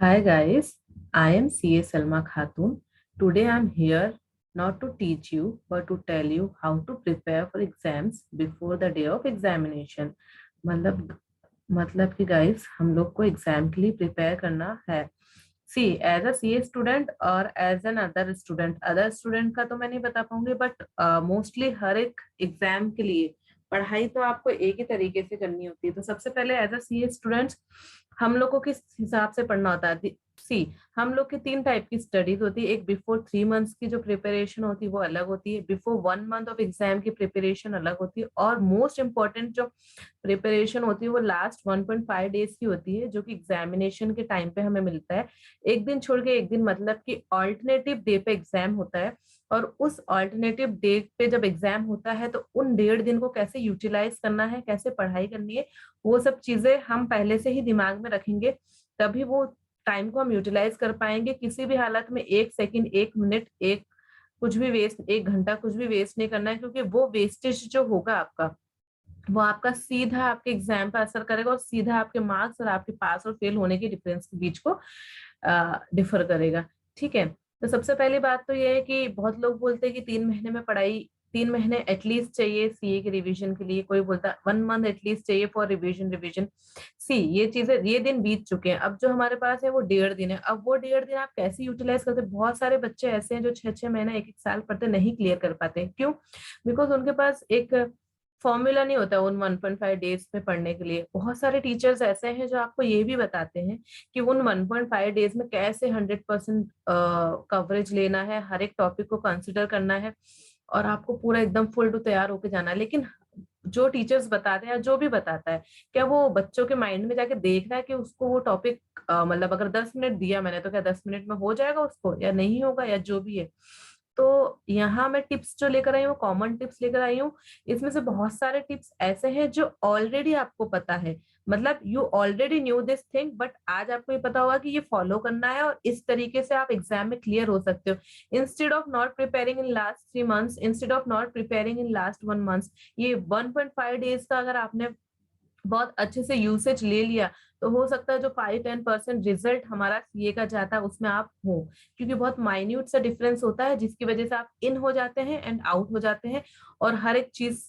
Hi guys, I am CA Salma Khatun. Today I am here not to teach you but to tell you how to prepare for exams before the day of examination. मतलब मतलब कि guys हम लोग को exam के लिए prepare करना है। सी एज अ सीए स्टूडेंट और एज एन अदर स्टूडेंट का तो मैं नहीं बता पाऊंगी, बट मोस्टली हर एक एग्जाम के लिए पढ़ाई तो आपको एक ही तरीके से करनी होती है। तो सबसे पहले एज अ सीए स्टूडेंट्स हम लोग को किस हिसाब से पढ़ना होता है। सी हम लोग की तीन टाइप की स्टडीज होती है। एक बिफोर 3 मंथ्स की जो प्रिपरेशन होती है वो अलग होती है, बिफोर 1 मंथ ऑफ एग्जाम की प्रिपरेशन अलग होती है, और मोस्ट इंपॉर्टेंट जो प्रिपरेशन होती है वो लास्ट 1.5 डेज की होती है, जो कि एग्जामिनेशन के टाइम पे हमें मिलता है। एक दिन छोड़ के एक दिन, मतलब कि ऑल्टरनेटिव डे पे एग्जाम होता है। और उस ऑल्टरनेटिव डे पे जब एग्जाम होता है तो उन 1.5 दिन को कैसे यूटिलाइज करना है, कैसे पढ़ाई करनी है, वो सब चीजें हम पहले से ही दिमाग में रखेंगे। तभी वो टाइम को हम यूटिलाइज कर पाएंगे। किसी भी हालत में 1 सेकंड, 1 मिनट, एक कुछ भी वेस्ट, 1 घंटा कुछ भी वेस्ट नहीं करना है, क्योंकि वो वेस्टेज जो होगा आपका, वो आपका सीधा आपके एग्जाम पर असर करेगा और सीधा आपके मार्क्स और आपके पास और फेल होने के डिफरेंस के बीच को डिफर करेगा। ठीक है। तो सबसे पहली बात तो ये है कि बहुत लोग बोलते हैं कि 3 महीने में पढ़ाई, 3 महीने एटलीस्ट चाहिए सीए के रिवीजन के लिए। कोई बोलता है 1 मंथ एटलीस्ट चाहिए फॉर रिवीजन। सी ये चीजें, ये दिन बीत चुके हैं। अब जो हमारे पास है वो 1.5 दिन है। अब वो 1.5 दिन आप कैसे यूटिलाइज करते हैं। बहुत सारे बच्चे ऐसे हैं जो 6-6 महीना, 1-1 साल पढ़ते नहीं क्लियर कर पाते। क्यों? बिकॉज उनके पास एक फॉर्मूला नहीं होता उन 1.5 डेज में पढ़ने के लिए। बहुत सारे टीचर्स ऐसे हैं जो आपको ये भी बताते हैं कि उन 1.5 डेज में कैसे 100% कवरेज लेना है, हर एक टॉपिक को कंसिडर करना है और आपको पूरा एकदम फुल टू तैयार होके जाना है। लेकिन जो टीचर्स बताते हैं, जो भी बताता है, क्या वो बच्चों के माइंड में जाके देख रहा है कि उसको वो टॉपिक, मतलब अगर 10 मिनट दिया मैंने तो क्या 10 मिनट में हो जाएगा उसको, या नहीं होगा, या जो भी है। तो यहाँ मैं टिप्स जो लेकर आई हूँ, कॉमन टिप्स लेकर आई हूँ। इसमें से बहुत सारे टिप्स ऐसे हैं जो ऑलरेडी आपको पता है, मतलब you already knew this thing, but आज आपको ये पता होगा कि ये फॉलो करना है और इस तरीके से आप एग्जाम में क्लियर हो सकते हो। Instead of not preparing in last 3 months, instead of not preparing in last 1 month, ये 1.5 डेज का अगर आपने बहुत अच्छे से यूसेज ले लिया, तो हो सकता है जो 5-10% रिजल्ट हमारा सीए का जाता है उसमें आप हो। क्योंकि बहुत माइन्यूट सा डिफरेंस होता है जिसकी वजह से आप इन हो जाते हैं एंड आउट हो जाते हैं, और हर एक चीज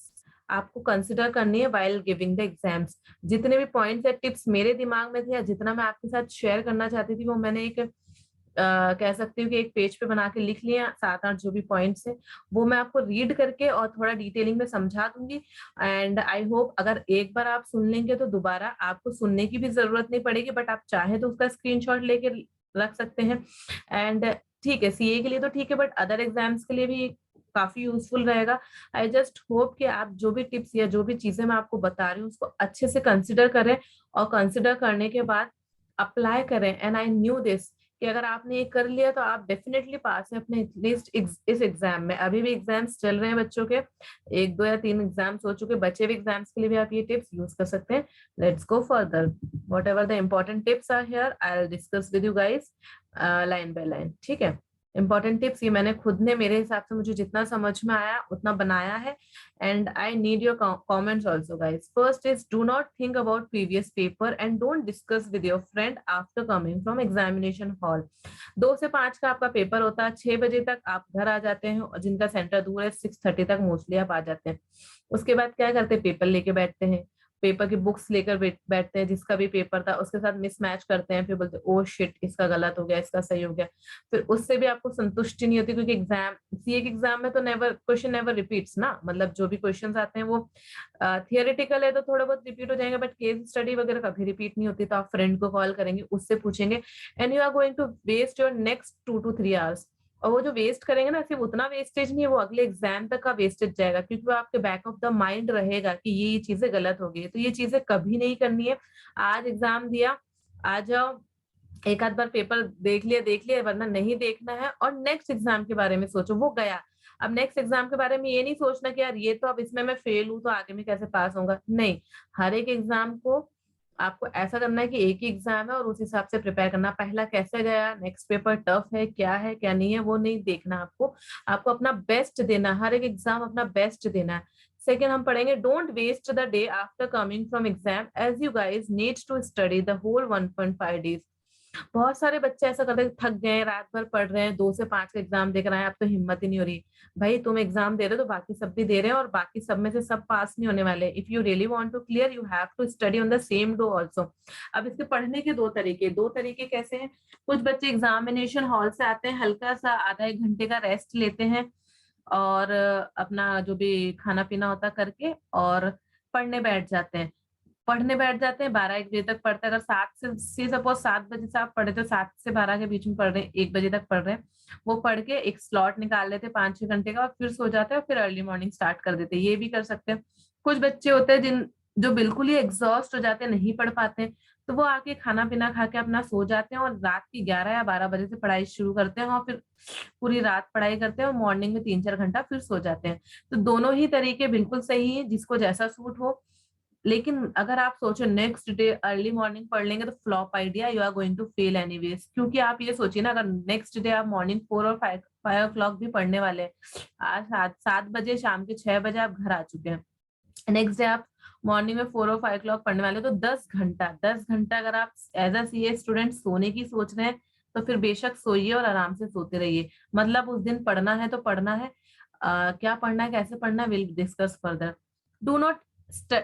आपको कंसिडर करनी है वाइल गिविंग द एग्जाम्स। जितने भी पॉइंट्स या टिप्स मेरे दिमाग में थे या जितना मैं आपके साथ शेयर करना चाहती थी, वो मैंने एक कह सकती हूँ कि एक पेज पे बना के लिख लिया 7-8 जो भी पॉइंट्स है, वो मैं आपको रीड करके और थोड़ा डिटेलिंग में समझा दूंगी। एंड आई होप अगर एक बार आप सुन लेंगे तो दोबारा आपको सुनने की भी जरूरत नहीं पड़ेगी, बट आप चाहे तो उसका स्क्रीनशॉट लेके रख सकते हैं। एंड ठीक है, सीए के लिए तो ठीक है, बट अदर एग्जाम्स के लिए भी काफी यूजफुल रहेगा। आई जस्ट होप कि आप जो भी टिप्स या जो भी चीजें मैं आपको बता रही हूँ उसको अच्छे से कंसिडर करें, और कंसिडर करने के बाद अप्लाई करें। एंड आई न्यू दिस कि अगर आपने ये कर लिया तो आप डेफिनेटली पास है अपने एटलीस्ट इस एग्जाम में। अभी भी एग्जाम्स चल रहे हैं बच्चों के, 1, 2 या 3 एग्जाम्स हो चुके। बचे हुए एग्जाम्स के लिए भी आप ये टिप्स यूज कर सकते हैं। Let's go further. Whatever the important tips are here, I will discuss with you guys line by line. ठीक है। इंपॉर्टेंट टिप्स ये मैंने खुद ने, मेरे हिसाब से मुझे जितना समझ में आया उतना बनाया है। and I need your comments also, guys. First is, do not think about previous paper and don't discuss with your friend after coming from examination hall. 2 से 5 का आपका पेपर होता है, 6 बजे तक आप घर आ जाते हैं, और जिनका सेंटर दूर है 6:30 तक मोस्टली आप आ जाते हैं। उसके बाद क्या करते हैं, पेपर लेके बैठते हैं, पेपर की बुक्स लेकर बैठते हैं, जिसका भी पेपर था उसके साथ मिसमैच करते हैं, फिर बोलते हैं ओ शिट, इसका गलत हो गया, इसका सही हो गया। फिर उससे भी आपको संतुष्टि नहीं होती, क्योंकि एग्जाम, सीए के एग्जाम में तो नेवर क्वेश्चन नेवर रिपीट्स ना, मतलब जो भी क्वेश्चंस आते हैं वो थियोरेटिकल है तो थोड़ा बहुत रिपीट हो जाएंगे, बट केस स्टडी वगैरह कभी रिपीट नहीं होती। तो आप फ्रेंड को कॉल करेंगे, उससे पूछेंगे, and you are going to waste your next 2 to 3 hours। और वो जो वेस्ट करेंगे ना, सिर्फ उतना वेस्टेज नहीं है, वो अगले एग्जाम तक का वेस्टेज जाएगा, क्योंकि वो आपके बैक ऑफ द माइंड रहेगा कि ये चीजें गलत हो गई। तो ये चीजें कभी नहीं करनी है। आज एग्जाम दिया, आ जाओ, एक आध बार पेपर देख लिया, वरना नहीं देखना है, और नेक्स्ट एग्जाम के बारे में सोचो, वो गया। अब नेक्स्ट एग्जाम के बारे में ये नहीं सोचना कि यार ये तो अब इसमें मैं फेल हूं तो आगे में कैसे पास होगा। नहीं, हर एक एग्जाम को आपको ऐसा करना है कि एक ही एग्जाम है और उस हिसाब से प्रिपेयर करना। पहला कैसे गया, नेक्स्ट पेपर टफ है, क्या नहीं है, वो नहीं देखना आपको। आपको अपना बेस्ट देना, हर एक एग्जाम अपना बेस्ट देना है। सेकेंड हम पढ़ेंगे, don't waste the day after coming from exam, as you guys need to study the whole 1.5 days। बहुत सारे बच्चे ऐसा करते हैं, थक गए, रात भर पढ़ रहे हैं, 2 से 5 का एग्जाम दे कर आए, अब तो हिम्मत ही नहीं हो रही। भाई तुम एग्जाम दे रहे हो तो बाकी सब भी दे रहे हैं, और बाकी सब में से सब पास नहीं होने वाले। If you really want to clear, you have to study on the same day also. अब इसके पढ़ने के दो तरीके कैसे हैं? कुछ बच्चे एग्जामिनेशन हॉल से आते हैं, हल्का सा आधा 1 घंटे का रेस्ट लेते हैं, और अपना जो भी खाना पीना होता करके, और पढ़ने बैठ जाते हैं। 12-1 बजे तक पढ़ते हैं। अगर 7 बजे से आप पढ़े तो 7 से 12 के बीच में पढ़ रहे हैं, 1 बजे तक पढ़ रहे हैं, वो पढ़ के एक स्लॉट निकाल लेते हैं 5-6 घंटे का, और फिर सो जाते हैं, और फिर अर्ली मॉर्निंग स्टार्ट कर देते हैं। ये भी कर सकते हैं। कुछ बच्चे होते हैं जो बिल्कुल ही एग्जॉस्ट हो जाते हैं, नहीं पढ़ पाते हैं, तो वो आके खाना पीना खा के अपना सो जाते हैं, और रात की 11 या 12 बजे से पढ़ाई शुरू करते हैं, और फिर पूरी रात पढ़ाई करते हैं, और मॉर्निंग में 3-4 घंटा फिर सो जाते हैं। तो दोनों ही तरीके बिल्कुल सही है, जिसको जैसा सूट हो। लेकिन अगर आप सोचो नेक्स्ट डे अर्ली मॉर्निंग पढ़ लेंगे, तो flop idea, you are going to fail anyways. क्योंकि आप ये सोचिए ना, अगर नेक्स्ट डे आप मॉर्निंग 4 और 5 o'clock भी पढ़ने वाले हैं, आज 7 बजे, शाम के 6 बजे आप घर आ चुके हैं, नेक्स्ट डे आप मॉर्निंग में 4 और 5 o'clock पढ़ने वाले, तो 10 घंटा अगर आप एज अ सीए स्टूडेंट सोने की सोच रहे हैं, तो फिर बेशक सोइए और आराम से सोते रहिए। मतलब उस दिन पढ़ना है तो पढ़ना है। क्या पढ़ना है, कैसे पढ़ना है, will discuss further. Do not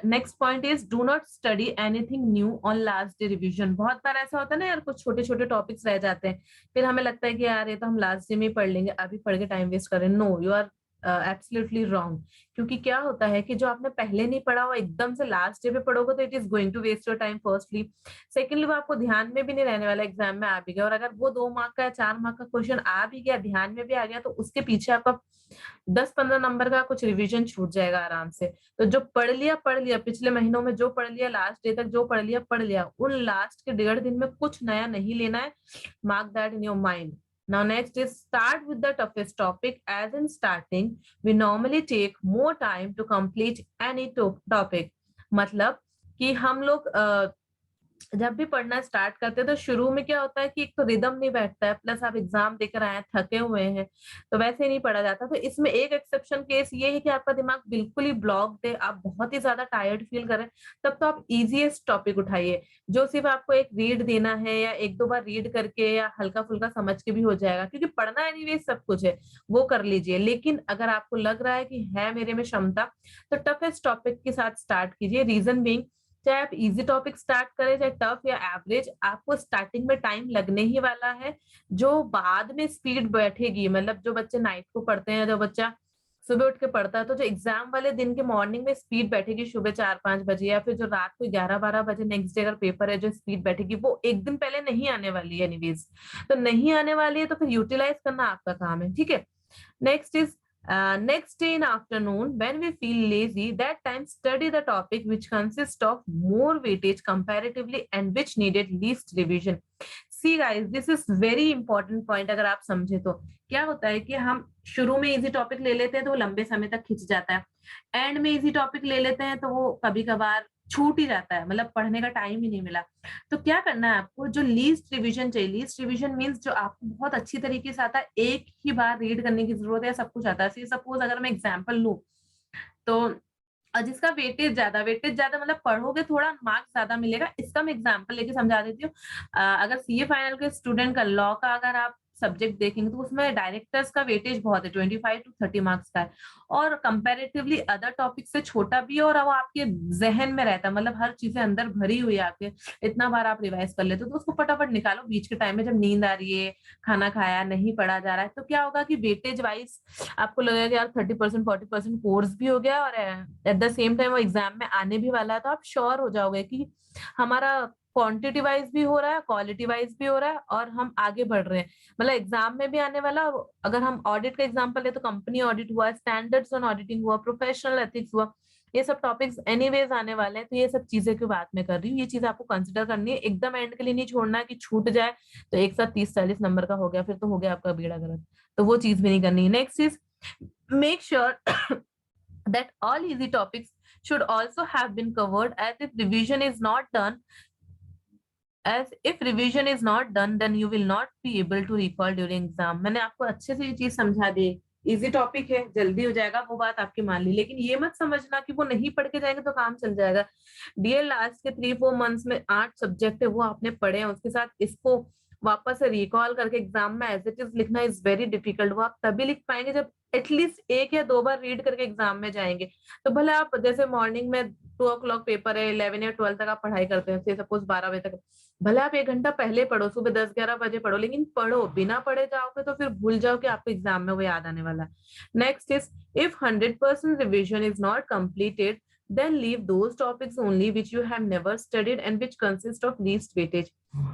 next point is, do not study anything new on last day revision. बहुत बार ऐसा होता है ना यार, कुछ छोटे छोटे टॉपिक्स रह जाते हैं, फिर हमें लगता है कि यार ये तो हम लास्ट डे में ही पढ़ लेंगे, अभी पढ़ के टाइम वेस्ट करें। No, you are absolutely wrong. क्योंकि क्या होता है कि जो आपने पहले नहीं पढ़ा हो, एकदम से लास्ट डे पे पढ़ोगे, तो it is going to waste your time firstly. Secondly, वो आपको ध्यान में भी नहीं रहने वाला, एग्जाम में आ भी गया, और अगर वो 2 मार्क का या 4 मार्क का क्वेश्चन आ भी गया, ध्यान में भी आ गया, तो उसके पीछे आपका 10-15 नंबर का कुछ रिवीजन छूट जाएगा आराम से। तो जो पढ़ लिया पिछले महीनों में, जो पढ़ लिया लास्ट डे तक, जो पढ़ लिया, उन लास्ट के 1.5 दिन में कुछ नया नहीं लेना है। Mark that in your mind. Now next is, start with the toughest topic. As in starting, we normally take more time to complete any topic. मतलब कि हम लोग जब भी पढ़ना स्टार्ट करते हैं, तो शुरू में क्या होता है कि एक तो रिदम नहीं बैठता है, प्लस आप एग्जाम देकर आए हैं, थके हुए हैं, तो वैसे ही नहीं पढ़ा जाता। तो इसमें एक एक्सेप्शन केस ये है कि आपका दिमाग बिल्कुल ही ब्लॉक्ड है, आप बहुत ही ज्यादा टायर्ड फील कर रहे हैं, तब तो आप इजीएस्ट टॉपिक उठाइए, जो सिर्फ आपको एक रीड देना है, या 1-2 बार रीड करके या हल्का फुल्का समझ के भी हो जाएगा, क्योंकि पढ़ना एनीवे सब कुछ है, वो कर लीजिए। लेकिन अगर आपको लग रहा है कि है मेरे में क्षमता, तो टफेस्ट टॉपिक के साथ स्टार्ट कीजिए। रीजन बीइंग, चाहे आप इजी टॉपिक स्टार्ट करें, चाहे टफ या एवरेज, आपको स्टार्टिंग में टाइम लगने ही वाला है, जो बाद में स्पीड बैठेगी। मतलब जो बच्चे नाइट को पढ़ते हैं, जो बच्चा सुबह उठ के पढ़ता है, तो जो एग्जाम वाले दिन के मॉर्निंग में स्पीड बैठेगी सुबह 4-5 बजे, या फिर जो रात को 11-12 बजे नेक्स्ट डे अगर पेपर है, जो स्पीड बैठेगी, वो एक दिन पहले नहीं आने वाली है एनीवेज। तो नहीं आने वाली है, तो फिर यूटिलाइज करना आपका काम है, ठीक है। Next is, next day in afternoon, when we feel lazy, that time study the topic which consists of more weightage comparatively and which needed least revision. See guys, this is very important point। अगर आप समझे तो क्या होता है कि हम शुरू में इजी टॉपिक ले लेते हैं, तो वो लंबे समय तक खिंच जाता है, एंड में इजी टॉपिक ले लेते हैं, तो वो कभी कभार छूट ही जाता है, मतलब पढ़ने का टाइम ही नहीं मिला। तो क्या करना है आपको, जो लीस्ट रिवीजन चाहिए, लीस्ट रिवीजन मींस जो आपको बहुत अच्छी तरीके से आता है, एक ही बार रीड करने की जरूरत है, सब कुछ आता है। सपोज अगर मैं एग्जांपल लूं, तो जिसका वेटेज ज्यादा, मतलब पढ़ोगे थोड़ा मार्क्स ज्यादा मिलेगा, इसका मैं एग्जांपल लेके समझा देती हूँ। अगर सीए फाइनल के स्टूडेंट का लॉ का अगर आप सब्जेक्ट देखेंगे, तो उसमें डायरेक्टर्स का वेटेज बहुत है, 25 to 30 मार्क्स का है, और कंपैरेटिवली अदर टॉपिक से छोटा भी है, और वो आपके जहन में रहता है, मतलब हर चीजें अंदर भरी हुई है आपके, इतना बार आप रिवाइज कर लेते हो। तो उसको फटाफट निकालो बीच के टाइम में, जब नींद आ रही है, खाना खाया, नहीं पढ़ा जा रहा है, तो क्या होगा कि वेटेज वाइज आपको लगेगा कि यार 30% 40% कोर्स भी हो गया, और एट द सेम टाइम वो एग्जाम में आने भी वाला है, तो आप श्योर हो जाओगे कि हमारा क्वांटिटी वाइज भी हो रहा है, क्वालिटी वाइज भी हो रहा है, और हम आगे बढ़ रहे हैं, मतलब एग्जाम में भी आने वाला। अगर हम ऑडिट का एग्जांपल ले, तो कंपनी ऑडिट हुआ, स्टैंडर्ड्स ऑन ऑडिटिंग हुआ, प्रोफेशनल एथिक्स हुआ, ये सब टॉपिक्स एनीवेज आने वाले हैं। तो ये सब चीजें की बात मैं कर रही हूँ, ये चीज आपको कंसिडर करनी है, एकदम एंड के लिए नहीं छोड़ना है कि छूट जाए तो एक साथ 30-40 नंबर का हो गया, फिर तो हो गया आपका बेड़ा गर्क, तो वो चीज भी नहीं करनी है। Next is, make sure that all easy topics should also have been covered, as if revision is not done, then you will not be able to recall during exam। मैंने आपको अच्छे से ये चीज समझा दी, इजी टॉपिक है, जल्दी हो जाएगा, वो बात आपकी मान ली, लेकिन ये मत समझना कि वो नहीं पढ़ के जाएंगे तो काम चल जाएगा। डियर लास्ट के 3-4 मंथ्स में 8 सब्जेक्ट है वो आपने पढ़े हैं, उसके साथ इसको वापस से रिकॉल करके एग्जाम में एज इट इज लिखना इज वेरी डिफिकल्ट। वो आप तभी लिख पाएंगे जब एटलीस्ट 1 या 2 बार रीड करके एग्जाम में जाएंगे। तो भले आप जैसे मॉर्निंग में 2 o'clock पेपर है, 11 या 12 तक आप पढ़ाई करते हैं, सपोज 12 बजे तक, भले आप 1 घंटा पहले पढ़ो, सुबह 10-11 बजे पढ़ो, लेकिन पढ़ो। बिना पढ़े जाओगे तो फिर भूल जाओ कि आपको एग्जाम में वो याद आने वाला है। Next is, if 100% revision is not completed, then leave those topics only which you have never studied and which consist of least weightage।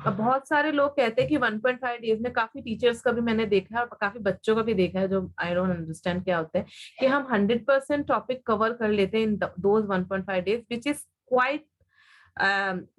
अब बहुत सारे लोग कहते हैं कि 1.5 डेज में, काफी टीचर्स का भी मैंने देखा है और काफी बच्चों का भी देखा है जो आई डोंट अंडरस्टैंड क्या होता है, कि हम 100% टॉपिक कवर कर लेते हैं in those 1.5 days, which is quite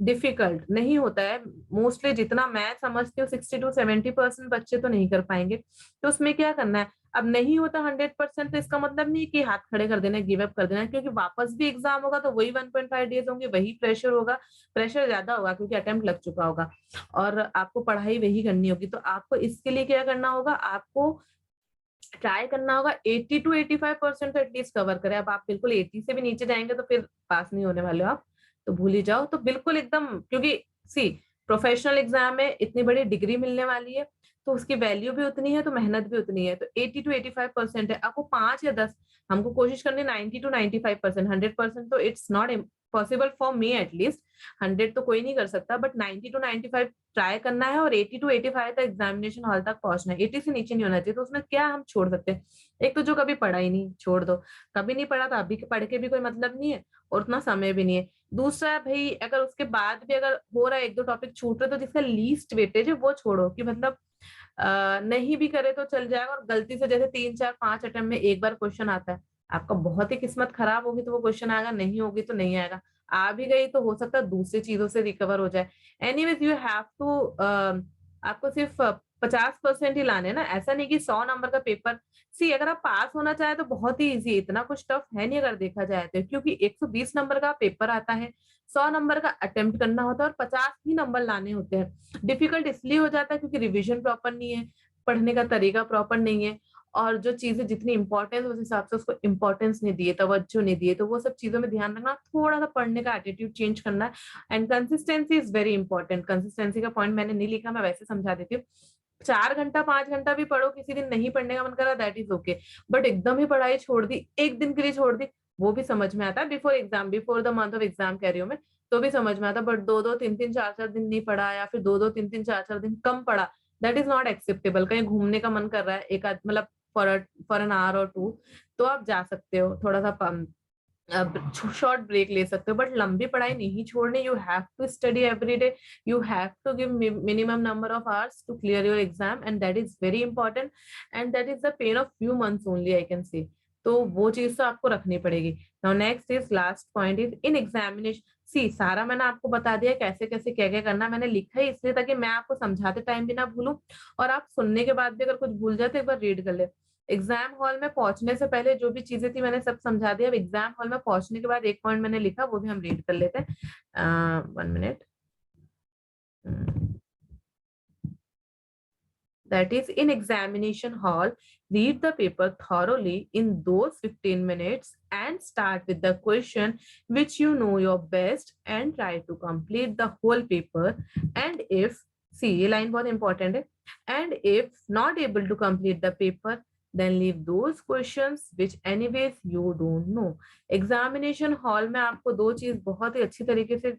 difficult. नहीं होता है मोस्टली, जितना मैं समझती हूँ 60-70% बच्चे तो नहीं कर पाएंगे। तो उसमें क्या करना है, अब नहीं होता 100%, तो इसका मतलब नहीं कि हाथ खड़े कर देना, गिव अप कर देना, क्योंकि वापस भी एग्जाम होगा तो वही 1.5 डेज होंगे, वही प्रेशर होगा, प्रेशर ज्यादा होगा क्योंकि अटेम्प्ट लग चुका होगा और आपको पढ़ाई वही करनी होगी। तो आपको इसके लिए क्या करना होगा, आपको ट्राई करना होगा 80-85% तो एटलीस्ट कवर करें। अब आप बिल्कुल 80 से भी नीचे जाएंगे तो फिर पास नहीं होने वाले हो आप, तो भूल ही जाओ। तो बिल्कुल एकदम, क्योंकि सी प्रोफेशनल एग्जाम में इतनी बड़ी डिग्री मिलने वाली है तो उसकी वैल्यू भी उतनी है, तो मेहनत भी उतनी है। तो 80-85% है, आपको 5 या 10, हमको कोशिश करनी 90-95%। 100% तो it's not possible for me at least, 100 तो कोई नहीं कर सकता, बट 90-95 ट्राई करना है और 80-85 तक एग्जामिनेशन हॉल तक पहुंचना है। 80 से नीचे नहीं होना चाहिए। तो उसमें क्या हम छोड़ सकते हैं, एक तो जो कभी पढ़ा ही नहीं, छोड़ दो, कभी नहीं पढ़ा तो अभी पढ़ के भी कोई मतलब नहीं है और उतना समय भी नहीं है। दूसरा भाई, अगर उसके बाद भी अगर हो रहा है 1-2 टॉपिक छूट रहे, तो जिसका लीस्ट वेटेज है वो छोड़ो, कि मतलब नहीं भी करे तो चल जाएगा। और गलती से जैसे 3-4-5 अटेम्प्ट में एक बार क्वेश्चन आता है, आपका बहुत ही किस्मत खराब होगी तो वो क्वेश्चन आएगा, नहीं होगी तो नहीं आएगा। आ भी गई तो हो सकता है दूसरी चीजों से रिकवर हो जाए। एनीवेज यू हैव टू, आपको सिर्फ 50% ही लाने ना, ऐसा नहीं कि 100 नंबर का पेपर। सी अगर आप पास होना चाहे तो बहुत ही इजी है, इतना कुछ टफ है नहीं अगर देखा जाए तो, क्योंकि 120 नंबर का पेपर आता है, 100 नंबर का अटेम्प्ट करना होता है और 50 ही नंबर लाने होते हैं। डिफिकल्ट इसलिए हो जाता है क्योंकि रिविजन प्रॉपर नहीं है, पढ़ने का तरीका प्रॉपर नहीं है, और जो चीजें जितनी इंपॉर्टेंस उस हिसाब से उसको इंपॉर्टेंस नहीं दिए, तवज्जो नहीं दिए। तो वो सब चीजों में ध्यान रखना, थोड़ा सा पढ़ने का एटीट्यूड चेंज करना है। And consistency is very important. Consistency का पॉइंट मैंने नहीं लिखा, मैं वैसे समझा देती हूँ। 4 घंटा 5 घंटा भी पढ़ो, किसी दिन नहीं पढ़ने का मन करा, दैट इज ओके, बट एकदम ही पढ़ाई छोड़ दी, एक दिन के लिए छोड़ दी, वो भी समझ में आता है। Before exam, before the month of exam कह रही हूँ मैं, तो भी समझ में आता। बट 2-2 3-3 4-4 दिन नहीं पढ़ा, या फिर 2-2 3-3 4-4 दिन कम पढ़ा, दैट इज नॉट एक्सेप्टेबल। कहीं घूमने का मन कर रहा है एक आध, मतलब फॉर एन आवर और टू, तो आप जा सकते हो, थोड़ा सा शॉर्ट ब्रेक ले सकते हो, बट लंबी पढ़ाई नहीं छोड़नी। You have to study every day, you have to give minimum number of hours to clear your exam, and that is very important, and that is the pain of few months only, I can say. तो वो चीज तो आपको रखनी पड़ेगी। Now next is, last point is, in examination, see सारा मैंने आपको बता दिया कैसे कैसे क्या क्या करना। मैंने लिखा है इसलिए ताकि मैं आपको समझाते टाइम भी ना भूलूं, और आप सुनने के बाद भी अगर कुछ भूल जाए तो एक बार रीड कर ले। एग्जाम हॉल में पहुंचने से पहले जो भी चीजें थी मैंने सब समझा दिया। अब एग्जाम हॉल में पहुंचने के बाद एक पॉइंट मैंने लिखा, वो भी हम रीड कर लेते हैं। 1 minute. That is, in examination hall, read the paper thoroughly in those 15 minutes and start with the question which you know your best and try to complete the whole paper. And if, see, ये line बहुत important है, and if not able to complete the paper, then leave those questions which anyways you don't know. Examination hall में आपको दो चीज बहुत ही अच्छी तरीके से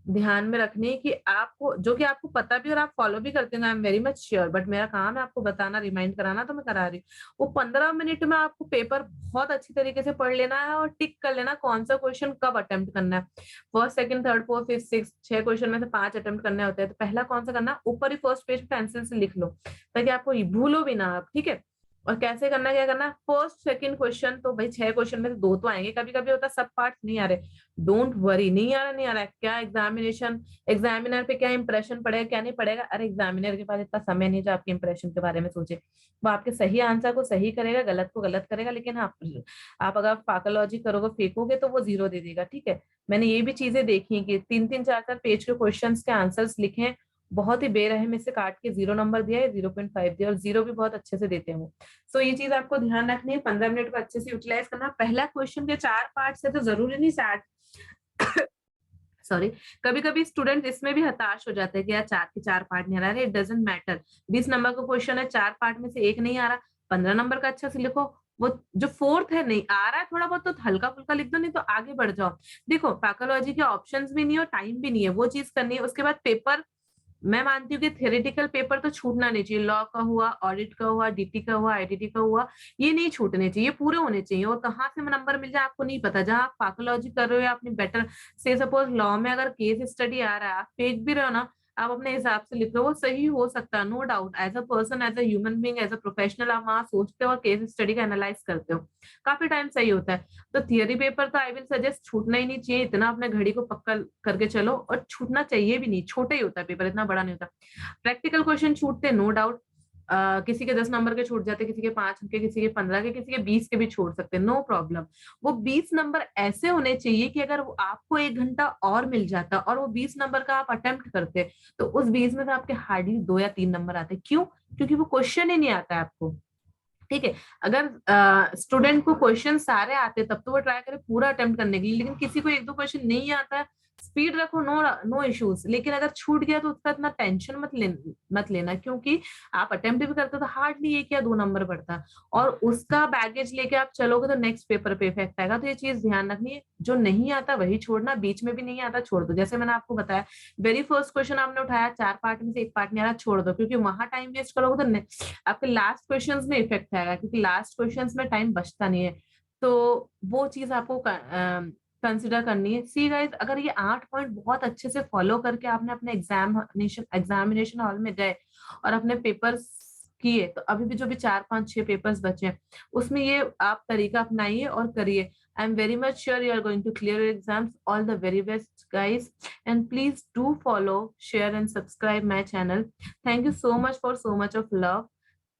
ध्यान में रखनी है, कि आपको, जो कि आपको पता भी और आप फॉलो भी करते हैं, आई am very much sure, but मेरा काम है आपको बताना, रिमाइंड कराना, तो मैं करा रही हूँ। वो 15 मिनट में आपको पेपर बहुत अच्छी तरीके से पढ़ लेना है और टिक कर लेना कौन सा क्वेश्चन कब अटेम्प्ट करना है। First, second, third, fourth, fifth, six, 6 question में से 5 अटेम्प्ट करने होते हैं, तो पहला कौन सा करना, ऊपर ही फर्स्ट पेज पे पेंसिल से लिख लो ताकि आपको भूलो भी ना आप, ठीक है। और कैसे करना, क्या करना, फर्स्ट सेकंड क्वेश्चन, तो भाई 6 क्वेश्चन में से 2 तो आएंगे, कभी कभी होता है सब पार्ट नहीं आ रहे, डोंट वरी, नहीं आ रहा, नहीं आ रहा है, क्या एग्जामिनर पे क्या इंप्रेशन पड़ेगा, क्या नहीं पड़ेगा, अरे एग्जामिनर के पास इतना समय नहीं जो आपके इंप्रेशन के बारे में सोचे। वो आपके सही आंसर को सही करेगा, गलत को गलत करेगा, लेकिन आप अगर फाकलॉजी करोगे, फेंकोगे, तो वो 0 दे देगा, ठीक है। मैंने ये भी चीजें देखी कि 3-3 4-4 पेज के क्वेश्चन के आंसर्स लिखे, बहुत ही बेरहमी से काट के 0 नंबर दिया है, 0.5 दिया, और 0 भी बहुत अच्छे से देते हैं। सो ये चीज आपको ध्यान रखनी है, 15 मिनट को अच्छे से यूटिलाइज करना। पहला क्वेश्चन के 4 पार्ट से तो जरूरी नहीं 60 सॉरी, कभी कभी स्टूडेंट इसमें भी हताश हो जाते हैं कि यार 4 के 4 पार्ट नहीं आ रहा है। इट डजेंट मैटर, 20 नंबर का क्वेश्चन है, 4 पार्ट में से एक नहीं आ रहा, 15 नंबर का अच्छा से लिखो। वो जो फोर्थ है नहीं आ रहा है थोड़ा बहुत, तो हल्का फुल्का लिख दो, नहीं तो आगे बढ़ जाओ। देखो पैथोलॉजी के ऑप्शंस भी नहीं है और टाइम भी नहीं है, वो चीज करनी है। उसके बाद पेपर, मैं मानती हूँ कि थियोरेटिकल पेपर तो छूटना नहीं चाहिए। लॉ का हुआ, ऑडिट का हुआ, डीटी का हुआ, आईटीटी का हुआ, ये नहीं छूटने चाहिए, पूरे होने चाहिए। और कहाँ से नंबर मिल जाए आपको नहीं पता। जहां आप पैथोलॉजी कर रहे हो या अपनी बेटर से, सपोज लॉ में अगर केस स्टडी आ रहा है, आप फेंक भी रहे हो ना, आप अपने हिसाब से लिख रहे हो, वो सही हो सकता है, no doubt. As a person, as a human being, as a professional, आप वहां सोचते हो और केस स्टडी का एनालाइज करते हो, काफी टाइम सही होता है। तो थियरी पेपर तो आई विल सजेस्ट छूटना ही नहीं चाहिए। इतना अपने घड़ी को पक्का करके चलो, और छूटना चाहिए भी नहीं, छोटा ही होता है पेपर, इतना बड़ा नहीं होता। प्रैक्टिकल क्वेश्चन छूटते नो डाउट, किसी के 10 नंबर के छूट जाते, किसी के 5 के, किसी के 15 के, किसी के 20 के भी छूट सकते, नो प्रॉब्लम। वो 20 नंबर ऐसे होने चाहिए कि अगर वो आपको 1 घंटा और मिल जाता और वो 20 नंबर का आप अटेम्प्ट करते, तो उस 20 में से आपके हार्डली 2 या 3 नंबर आते। क्यों? क्योंकि वो क्वेश्चन ही नहीं आता है आपको। ठीक है, अगर स्टूडेंट को क्वेश्चन सारे आते तब तो वो ट्राई करे पूरा अटेम्प्ट करने के लिए, लेकिन किसी को 1-2 क्वेश्चन नहीं आता है, स्पीड रखो, नो नो इश्यूज। लेकिन अगर छूट गया तो उसका इतना टेंशन मत लेना, क्योंकि आप अटेम्प्ट भी करते हो तो हार्डली 1 या 2 नंबर बढ़ता, और उसका बैगेज लेके आप चलोगे तो नेक्स्ट पेपर पे इफेक्ट आएगा। तो ये चीज ध्यान रखनी है, जो नहीं आता वही छोड़ना, बीच में भी नहीं आता छोड़ दो। जैसे मैंने आपको बताया, वेरी फर्स्ट क्वेश्चन आपने उठाया, 4 पार्ट में से 1 पार्ट नहीं आ रहा, छोड़ दो, क्योंकि वहां टाइम वेस्ट करोगे तो आपके लास्ट क्वेश्चंस में इफेक्ट आएगा, क्योंकि लास्ट क्वेश्चंस में टाइम बचता नहीं है। तो वो चीज आपको कंसिडर करनी है। सी गाइस, अगर ये 8 पॉइंट बहुत अच्छे से फॉलो करके आपने अपने एग्जामिनेशन हॉल में गए और अपने पेपर्स किए, तो अभी भी जो भी 4-5-6 पेपर्स बचे हैं, उसमें ये आप तरीका अपनाइए और करिए। I am very much sure you are going to clear your exams. All the very best guys, and please do follow, share and subscribe my channel. Thank you so much for so much of love.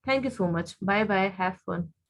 Thank you so much. Bye bye. Have fun.